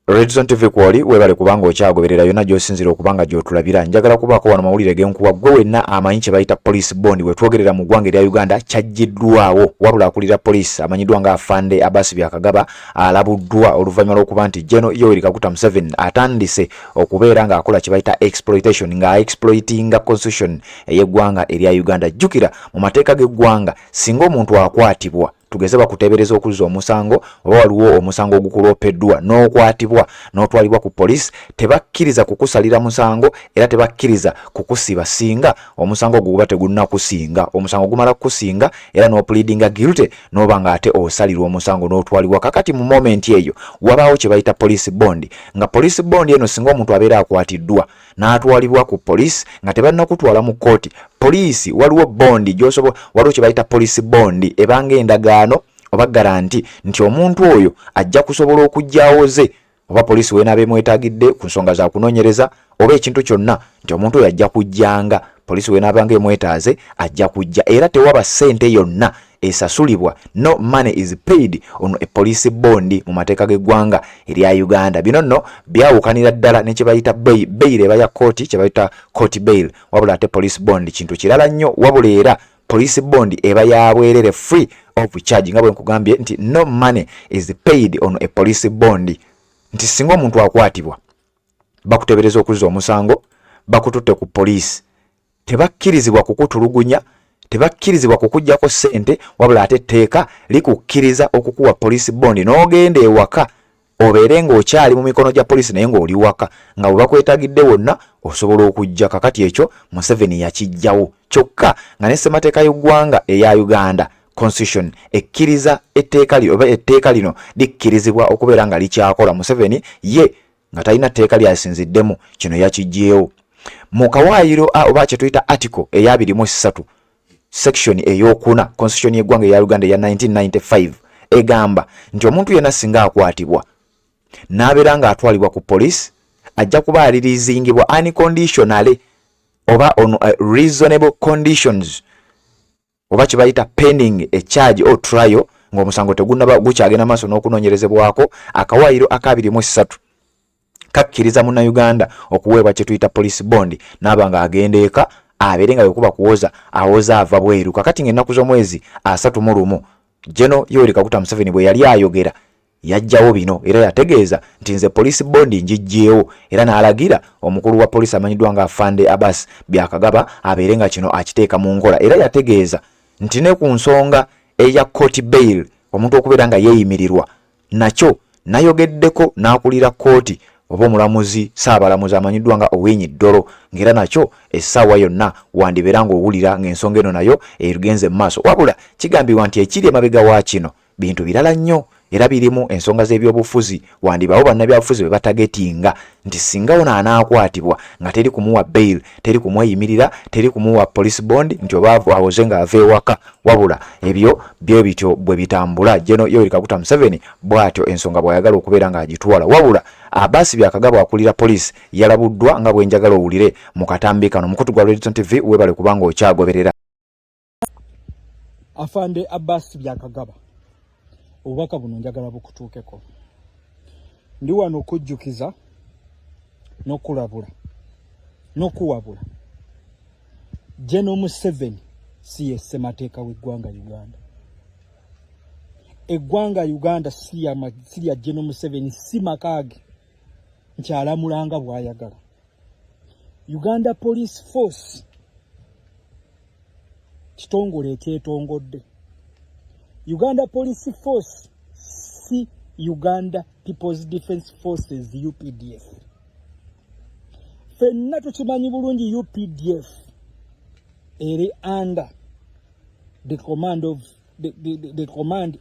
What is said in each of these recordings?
Redson TV kwoli webale kubanga okyagoberera yonna gy'osinzira okubanga gy'otulabira njagala kubaako wano mawulire g'enkuba gwe wenna amanyi kye bayita police bond we twogerera mu ggwanga erya Uganda kyaggiddwawo wabula akulira police amanyiddwa nga Afande Abbas Byakagaba alabuddwa oluvannyuma lw'okuba nti General Yoweri Kaguta Museveni atandise okubeera ng'akola kye bayita exploitation nga exploitinga constitution ey'eggwanga erya Uganda. Jjukira mu mateeka g'eggwanga singa omuntu akwatibwa tugeze bakutebereza okuzza omusango oba waliwo omusango ogukulopeddwa n'okwatibwa n'otwalibwa ku police tebakkiriza kukusalira musango era tebakkiriza kukusiba singa omusango guba tegunnakusinga omusango gumala kukusinga era no pleadinga guilty n'oba nga ate osalirwa omusango n'otwalibwa. Kakati mu moment eyo wabaawo kye bayita police bond nga police bond eno singa omuntu abeera akwatiddwa n'atwalibwa ku police nga tebannakutwala mu kooti police waliwo bondi gy'osobola waliwo kye bayita police bond ebanga endagaano oba garanti nti omuntu oyo ajja kusobola okujjawoze oba police weenabe mwetagidde ku nsonga za kunoonyereza oba ekintu kyonna nti omuntu oyo ajja kujjanga police weenabanga emwetaaze ajja kujja era tewaba ssente yonna esasulibwa. No money is paid on a police bond mu mateeka g'eggwanga erya Uganda. Bino nno byawukanira ddala ne kye bayita bail eba ya kooti kye bayita court bail wabula ate police bond kintu kirala nnyo wabula era police bond eba ya bwerere free of charge nga bwe nkugambye nti no money is paid on a police bond nti singa omuntu akwatibwa bakutebereza okuzza omusango bakututte ku police tebakkirizibwa kukutulugunya tebakkirizibwa kukujjako ssente wabula ate etteeka likukkiriza okukuwa police bond n'ogenda ewaka obeere ng'okyali mu mikono gya police naye ng'oli waka nga bwe bakwetagidde wonna osobola okujja. Kakati ekyo Museveni yakijjawo kyokka nga ne ssemateeka y'eggwanga eya Uganda constitution ekkiriza etteeka lino likkirizibwa okubeera nga likyakola. Museveni ye nga talina tteeka lyasinziddemu kino yakiggyewo mu kawaayiro oba kye tuyita article eya 23 section ey'okuna constitution y'eggwanga eya Uganda ya 1995 egamba nti omuntu yenna singa akwatibwa n'abeera ng'atwalibwa ku police ajja kuba aliriizingibwa unconditionally oba on reasonable conditions oba kye bayita pending a charge or trial ng'omusango tegunnaba gukyagenda maaso n'okunoonyerezebwako. Akawaayiro aka 23 kakkiriza Munnayuganda okuweebwa kye tuyita police bond n'aba ng'agenda eka abeere nga bwekuba kuwoza awoza ava bweru. Kakati ng'ennaku z'omwezi 31 General Yoweri Kaguta Museveni bwe yali ayogera yajjawo bino era yategeeza nti nze police bond njiggyewo era n'alagira omukulu wa police amanyiddwa nga Afande Abbas Byakagaba abeere nga kino akiteeka mu nkola era yategeeza nti ne ku nsonga eya court bail omuntu okubeera nga yeeyimirirwa nakyo nayogeddeko n'akulira kooti oba omulamuzi saabalamuzi amanyiddwa nga Owiny Dollo ng'era nakyo essaawa yonna wandibeera ng'owulira ng'ensonga eno nayo erugenze mu maaso wabula kigambibwa nti ekiri emabega wa kino bintu birala nnyo era birimu ensonga z'ebyobufuzi wandibawo bannabyabufuzi be batagetinga nti singa ono anaakwatibwa nga teri kumuwa bail teri kumweyimirira teri kumuwa police bond nti oba awoze nga ava ewaka wabula ebyo byo bityo bwe bitambula. General Yoweri Kaguta Museveni bw'atyo ensonga bw'ayagala okubeera ng'agitwala wabula Abbas Byakagaba akulira police yalabuddwa nga bwe njagala owulire mu katambi kano. Mukutu gwa Redson TV webale kubanga okyagoberera. Afande Abbas Byakagaba obubaka buno njagala bukutuukeko. Ndi wano okujjukiza n'okulabula n'okuwabula General Museveni si ye ssemateeka w'eggwanga Uganda. Eggwanga Uganda si ya General Museveni si makaage nkyalamulanga bw'ayagala. Uganda Police Force kitongole ekyetongodde. Uganda Police Force si Uganda People's Defence Forces UPDF. Fenna tukimanyi bulungi UPDF eri under the command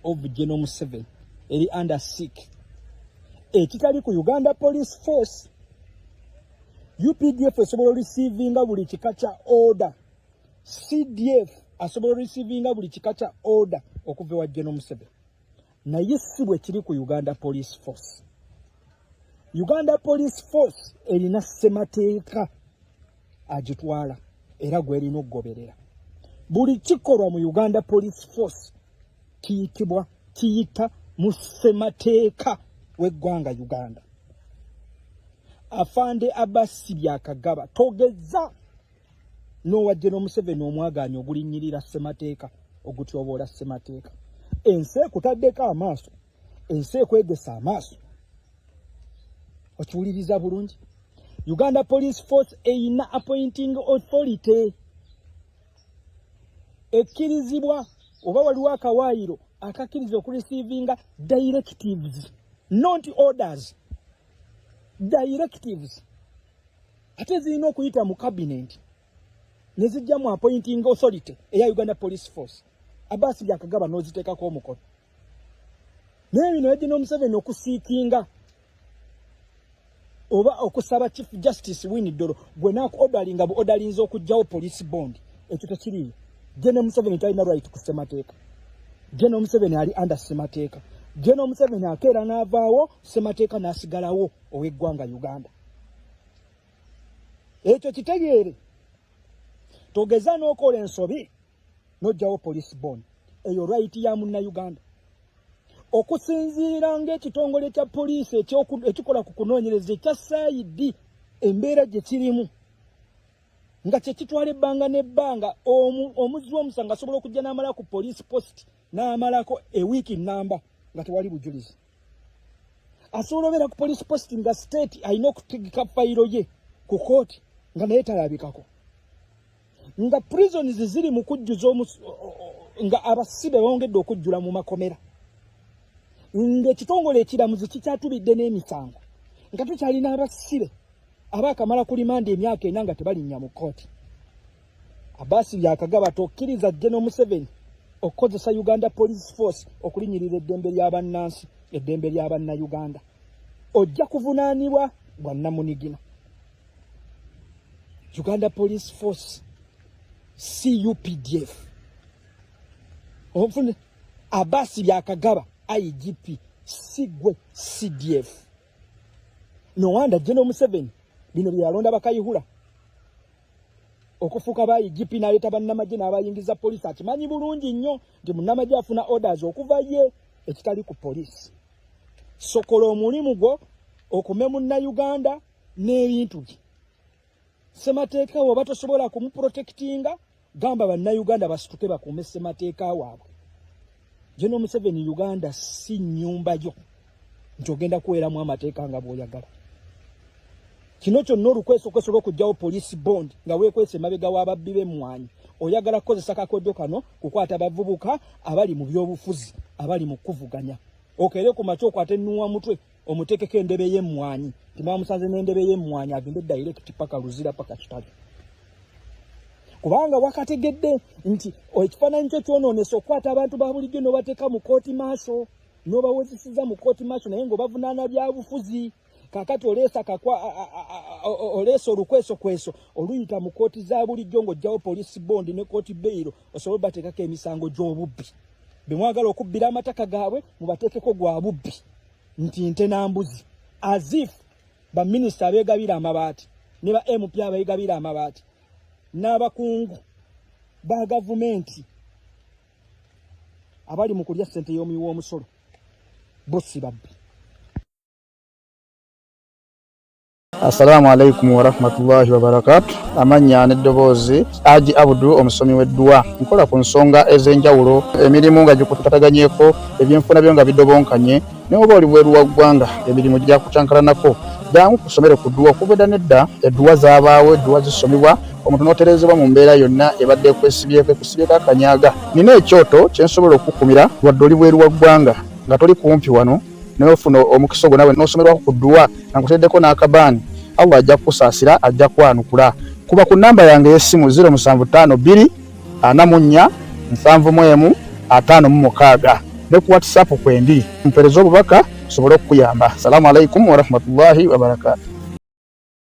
of General Museveni eri under SIC. Ekitali ku Uganda Police Force UPDF esobola receivinga buli kika kya order. CDF asobola receivinga buli kika kya order okuva wa General Museveni. Naye si bwe kiri ku Uganda Police Force. Uganda Police Force erina ssemateeka agitwala era gw'erina okugoberera. Buli kikolwa mu Uganda Police Force kiyita mu ssemateeka w'eggwanga Uganda. afande Abbas Byakagaba togeza no General Museveni omwagaanyi ogulinnyirira ssemateeka ogutyobola ssemateeka. Ensi ekutaddeko amaaso, ensi ekwegesa amaaso. Okiwuliriza bulungi? Uganda Police Force eyina appointing authority ekkirizibwa oba waliwo akawaayiro akakkiriza okureceiving directives, not orders. Directives. Ate zirina okuyita mu cabinet ne zijja mu appointing authority eya Uganda Police Force. Abbas Byakagaba n'oziteekako omukono. Naye bino General Museveni okusiikinga oba okusaba Chief Justice Winnie-Dolo gwe naako odalinga bu odalinza okugjawo police bond. Ekyo tekiriyo. General Museveni talina right ku ssemateeka. General Museveni ali under ssemateeka. General Museveni akeera n'avaawo ssemateeka n'asigalawo ow'eggwanga Uganda. Ekyo kitegeere. Togeza n'okola ensobi n'oggyawo police bond. Eyo right ya Munnayuganda. Okusinziira ng'ekitongole kya poliisi ekikola ku kunoonyereza ekya SID embeera gye kirimu nga kye kitwala ebbanga n'ebbanga omuzzi w'omusango asobola okujja n'amala ku police post n'amalako ewiiki nnamba nga tewali bujulizi. Asobola obeera ku police post nga state alina okutegeka fayiro ye ku kooti nga naye talabikako. Nga prisons ziri mu kujjuza nga abasibe bongedde okujjula mu makomera. Ng'ekitongole ekiramuzi kikyatubidde n'emisango nga tukyalina abasibe abaakamala ku limanda emyaka 4 nga tebalinnya mu kooti. Abbas Byakagaba tokkiriza General Museveni okukozesa Uganda Police Force okulinnyirira eddembe ly'abannansi, eddembe ly'Abannayuganda. Ojja kuvunaanibwa gwa Namunigina. Uganda Police Force CUPDF. Ofune Abbas Byakagaba IGP Sigwe CDF. No wonder General Museveni bino byalonda bakayihula okufuka ba IGP n'aleeta bannamagye n'abayingiza poliisi. Akimanyi bulungi nnyo nti munnamagye afuna orders okuva ye ekitali ku poliisi. Sokola omulimu gwo okume Munnayuganda n'ebintu bye. Ssemateeka woba tosobola kumuprotectinga, gamba bannayuganda basituke bakuume ssemateeka waabwe. General Museveni Uganda si nnyumba yo nti ogenda kuweeramu amateeka nga bw'oyagala. Kino kyonna olukweso okwesobola okugyawo police bond nga weekwese emabega w'ababbi b'emmwanyi. Oyagala kukozesa kakodyo kano kukwata abavubuka abali mu by'obufuzi, abali mu kuvuganya. Okeere ku makya okwata ennuwa mutwe omuteekeko endebe y'emmwanyi. Timwamusanze n'endebe y'emmwanyi agende direct paka Luzira paka Kitale. Kubanga wakategedde nti ekifaananyi kyo kyonoonesa okukwata abantu ba bulijjo n'obateeka mu kooti maaso, n'obawozesiza mu kooti maaso naye ng'obavunaana byabufuzi. Kakati oleesa olukweso oluyita mu kooti za bulijjo ng'ojjawo police bond ne kooti bail osobola bateekako emisango gy'obubbi. Bemwagala okubbira amataka gaabwe mubateekeko gwa bubbi nti nte n'ambuzi. As if baminisita abeegabira amabaati ne ba MP abeegabira amabaati n'abakungu ba gavumenti abali mu kulya ssente y'omuwi w'omusolo bo si babbi. Assalamu alaikum wa rahmatullahi wa barakatuh. Amanya n'eddoboozi Haji Abdu omusomi w'eddua. Nkola ku nsonga ez'enjawulo, emirimu nga gikutataganyeko, ebyenfuna byo nga bidobonkanye, ne oba oli bweru wa ggwanga emirimu gya kucankalanako. Jangu kusomere ku ddua okubeda nedda eddua zaabaawo, eddua zisomebwa omuntu n'oterezebwa mu mbeera yonna ebadde ekwesibyeko akanyaga. Nina ekyoto kye nsobola okukumira wadde oli bweru wa ggwanga nga toli kumpi wano n'ofuna omukisa ogwo nawe n'osomerwako ku ddua nga nkuteddeko n'akabaani. Allah ajja kukusaasira, ajja kwanukula. Kuba ku namba yange y'essimu 0752 44 71 56 ne ku WhatsApp kwendi mpereza obubaka sobole okukuyamba. Assalamu alaikum wa rahmatullahi wa barakatuh.